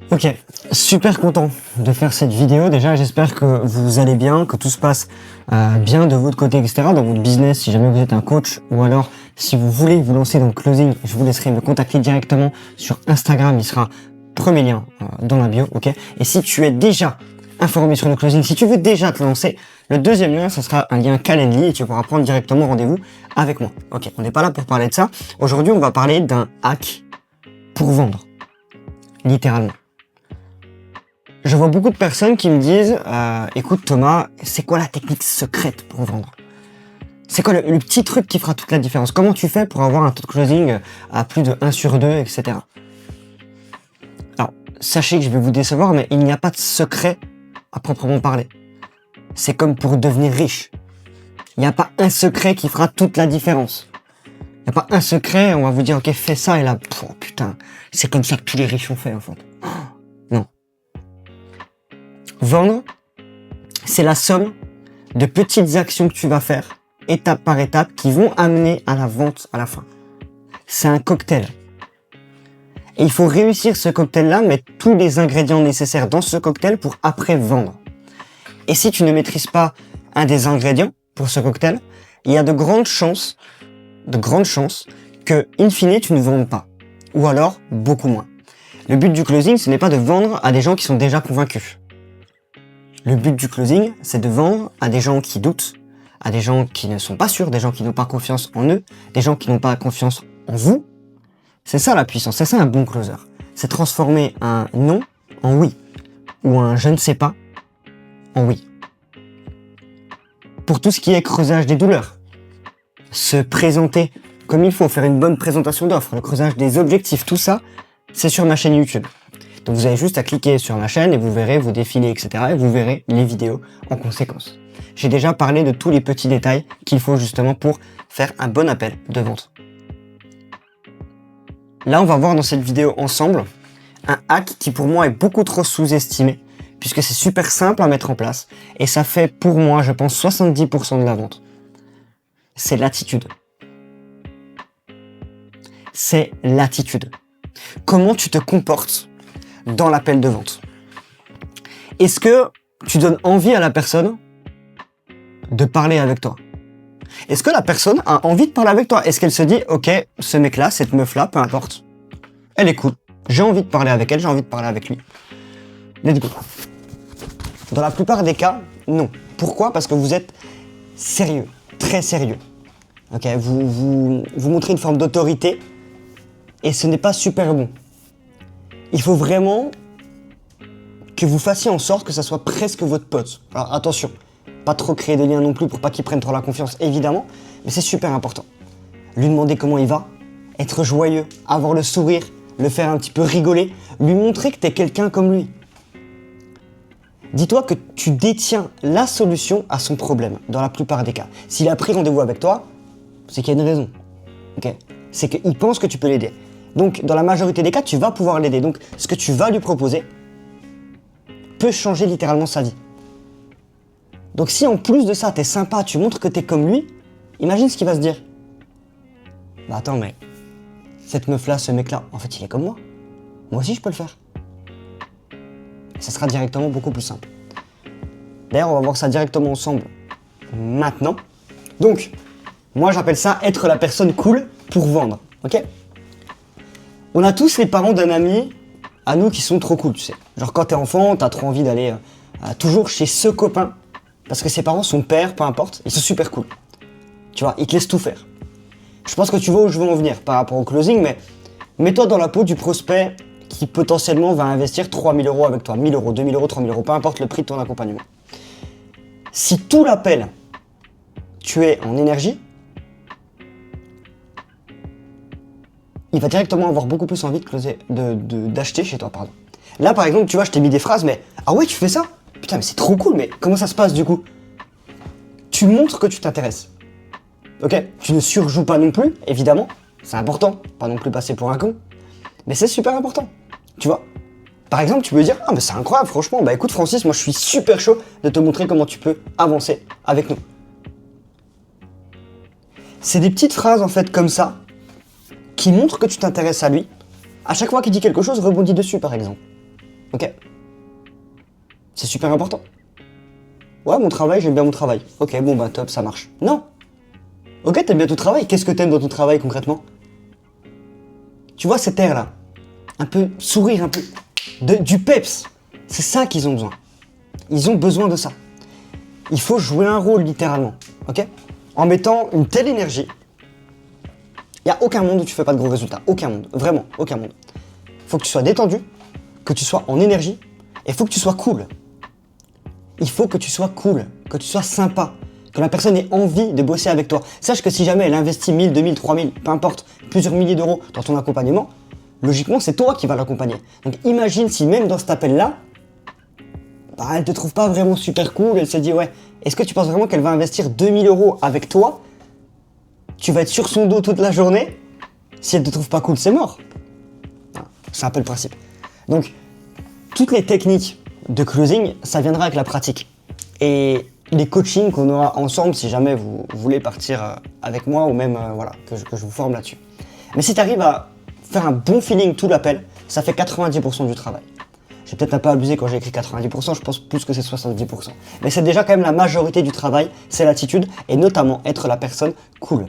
Ok, super content de faire cette vidéo. Déjà, j'espère que vous allez bien, que tout se passe bien de votre côté, etc. Dans votre business, si jamais vous êtes un coach, ou alors si vous voulez vous lancer dans le closing, je vous laisserai me contacter directement sur Instagram. Il sera premier lien dans la bio, ok. Et si tu es déjà informé sur le closing, si tu veux déjà te lancer, le deuxième lien, ce sera un lien Calendly et tu pourras prendre directement rendez-vous avec moi. Ok, on n'est pas là pour parler de ça. Aujourd'hui, on va parler d'un hack pour vendre, littéralement. Je vois beaucoup de personnes qui me disent écoute Thomas, c'est quoi la technique secrète pour vendre? C'est quoi le petit truc qui fera toute la différence? Comment tu fais pour avoir un taux de closing à plus de 1 sur 2, etc. Alors, sachez que je vais vous décevoir, mais il n'y a pas de secret à proprement parler. C'est comme pour devenir riche. Il n'y a pas un secret qui fera toute la différence. Il n'y a pas un secret, on va vous dire ok, fais ça, et là, oh, putain, c'est comme ça que tous les riches ont fait en fait. Non. Vendre, c'est la somme de petites actions que tu vas faire, étape par étape, qui vont amener à la vente à la fin. C'est un cocktail. Et il faut réussir ce cocktail-là, mettre tous les ingrédients nécessaires dans ce cocktail pour après vendre. Et si tu ne maîtrises pas un des ingrédients pour ce cocktail, il y a de grandes chances que, in fine, tu ne vendes pas. Ou alors, beaucoup moins. Le but du closing, ce n'est pas de vendre à des gens qui sont déjà convaincus. Le but du closing, c'est de vendre à des gens qui doutent, à des gens qui ne sont pas sûrs, des gens qui n'ont pas confiance en eux, des gens qui n'ont pas confiance en vous. C'est ça la puissance, c'est ça un bon closer. C'est transformer un non en oui, ou un je ne sais pas en oui. Pour tout ce qui est creusage des douleurs, se présenter comme il faut, faire une bonne présentation d'offres, le creusage des objectifs, tout ça, c'est sur ma chaîne YouTube. Donc vous avez juste à cliquer sur ma chaîne et vous verrez vos défilés, etc. Et vous verrez les vidéos en conséquence. J'ai déjà parlé de tous les petits détails qu'il faut justement pour faire un bon appel de vente. Là, on va voir dans cette vidéo ensemble un hack qui pour moi est beaucoup trop sous-estimé puisque c'est super simple à mettre en place et ça fait pour moi, je pense, 70% de la vente. C'est l'attitude. C'est l'attitude. Comment tu te comportes dans l'appel de vente? Est-ce que tu donnes envie à la personne de parler avec toi? Est-ce que la personne a envie de parler avec toi? Est-ce qu'elle se dit, ok, ce mec-là, cette meuf-là, peu importe, elle est cool, j'ai envie de parler avec elle, j'ai envie de parler avec lui. Let's go. Dans la plupart des cas, non. Pourquoi? Parce que vous êtes sérieux, très sérieux. Ok, vous montrez une forme d'autorité et ce n'est pas super bon. Il faut vraiment que vous fassiez en sorte que ça soit presque votre pote. Alors attention, pas trop créer de liens non plus pour pas qu'il prenne trop la confiance, évidemment, mais c'est super important. Lui demander comment il va, être joyeux, avoir le sourire, le faire un petit peu rigoler, lui montrer que t'es quelqu'un comme lui. Dis-toi que tu détiens la solution à son problème, dans la plupart des cas. S'il a pris rendez-vous avec toi, c'est qu'il y a une raison. Okay, c'est qu'il pense que tu peux l'aider. Donc, dans la majorité des cas, tu vas pouvoir l'aider. Donc, ce que tu vas lui proposer peut changer littéralement sa vie. Donc, si en plus de ça, t'es sympa, tu montres que t'es comme lui, imagine ce qu'il va se dire. Bah attends, mais cette meuf-là, ce mec-là, en fait, il est comme moi. Moi aussi, je peux le faire. Et ça sera directement beaucoup plus simple. D'ailleurs, on va voir ça directement ensemble maintenant. Donc, moi, j'appelle ça être la personne cool pour vendre. Ok ? On a tous les parents d'un ami à nous qui sont trop cool, tu sais. Genre quand t'es enfant, t'as trop envie d'aller toujours chez ce copain parce que ses parents, son père, peu importe, ils sont super cool. Tu vois, ils te laissent tout faire. Je pense que tu vois où je veux en venir par rapport au closing, mais mets-toi dans la peau du prospect qui potentiellement va investir 3 000 € avec toi, 1 000 €, 2 000 €, 3 000 €, peu importe le prix de ton accompagnement. Si tout l'appel, tu es en énergie, il va directement avoir beaucoup plus envie de closer, d'acheter chez toi, pardon. Là, par exemple, tu vois, je t'ai mis des phrases, mais ah ouais, tu fais ça? Putain, mais c'est trop cool, mais comment ça se passe du coup? Tu montres que tu t'intéresses. Ok? Tu ne surjoues pas non plus, évidemment, c'est important, pas non plus passer pour un con, mais c'est super important, tu vois? Par exemple, tu peux dire, ah, mais c'est incroyable, franchement, bah écoute, Francis, moi je suis super chaud de te montrer comment tu peux avancer avec nous. C'est des petites phrases en fait comme ça qui montrent que tu t'intéresses à lui. À chaque fois qu'il dit quelque chose, rebondis dessus par exemple. Ok? C'est super important. Ouais, mon travail, j'aime bien mon travail. Ok, bon bah top, ça marche. Non. Ok, t'aimes bien ton travail. Qu'est-ce que t'aimes dans ton travail concrètement? Tu vois cet air-là? Un peu sourire, un peu du peps. C'est ça qu'ils ont besoin. Ils ont besoin de ça. Il faut jouer un rôle littéralement. Ok? En mettant une telle énergie. Il n'y a aucun monde où tu fais pas de gros résultats. Aucun monde. Vraiment, aucun monde. Il faut que tu sois détendu, que tu sois en énergie, et il faut que tu sois cool. Il faut que tu sois cool, que tu sois sympa, que la personne ait envie de bosser avec toi. Sache que si jamais elle investit 1000, 2000, 3000, peu importe, plusieurs milliers d'euros dans ton accompagnement, logiquement, c'est toi qui vas l'accompagner. Donc imagine si même dans cet appel-là, bah, elle te trouve pas vraiment super cool, elle se dit ouais, est-ce que tu penses vraiment qu'elle va investir 2000 euros avec toi? Tu vas être sur son dos toute la journée. Si elle te trouve pas cool, c'est mort. C'est un peu le principe. Donc, toutes les techniques de closing, ça viendra avec la pratique. Et les coachings qu'on aura ensemble, si jamais vous voulez partir avec moi ou même voilà, que je vous forme là-dessus. Mais si tu arrives à faire un bon feeling tout l'appel, ça fait 90% du travail. J'ai peut-être un peu abusé quand j'ai écrit 90%, je pense plus que c'est 70%. Mais c'est déjà quand même la majorité du travail, c'est l'attitude et notamment être la personne cool.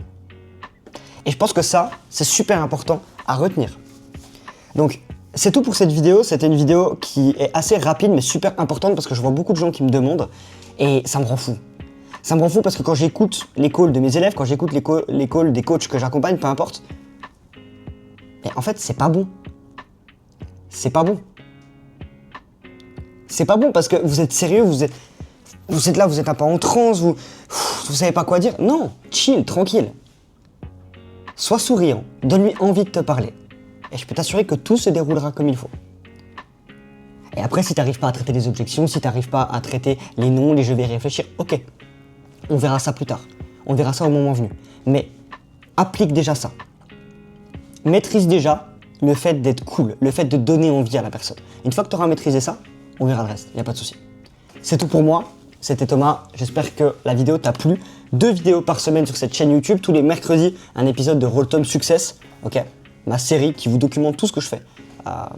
Et je pense que ça, c'est super important à retenir. Donc, c'est tout pour cette vidéo. C'était une vidéo qui est assez rapide mais super importante parce que je vois beaucoup de gens qui me demandent et ça me rend fou. Ça me rend fou parce que quand j'écoute les calls de mes élèves, quand j'écoute les calls des coachs que j'accompagne, peu importe, mais en fait, c'est pas bon. C'est pas bon. C'est pas bon parce que vous êtes sérieux, vous êtes là, vous êtes un peu en transe, vous savez pas quoi dire. Non, chill, tranquille. Sois souriant, donne-lui envie de te parler. Et je peux t'assurer que tout se déroulera comme il faut. Et après, si tu n'arrives pas à traiter les objections, si tu n'arrives pas à traiter les non, les je vais réfléchir, ok, on verra ça plus tard. On verra ça au moment venu. Mais applique déjà ça. Maîtrise déjà le fait d'être cool, le fait de donner envie à la personne. Une fois que tu auras maîtrisé ça, on verra le reste, il n'y a pas de souci. C'est tout pour moi. C'était Thomas, j'espère que la vidéo t'a plu. 2 vidéos par semaine sur cette chaîne YouTube, tous les mercredis, un épisode de Roll-Tom Success, ok, ma série qui vous documente tout ce que je fais à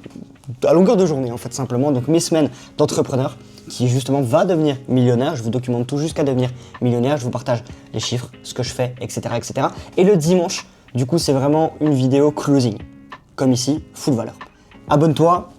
longueur de journée en fait simplement, donc mes semaines d'entrepreneur qui justement va devenir millionnaire, je vous documente tout jusqu'à devenir millionnaire, je vous partage les chiffres, ce que je fais, etc. etc. Et le dimanche, du coup c'est vraiment une vidéo closing, comme ici, full valeur. Abonne-toi,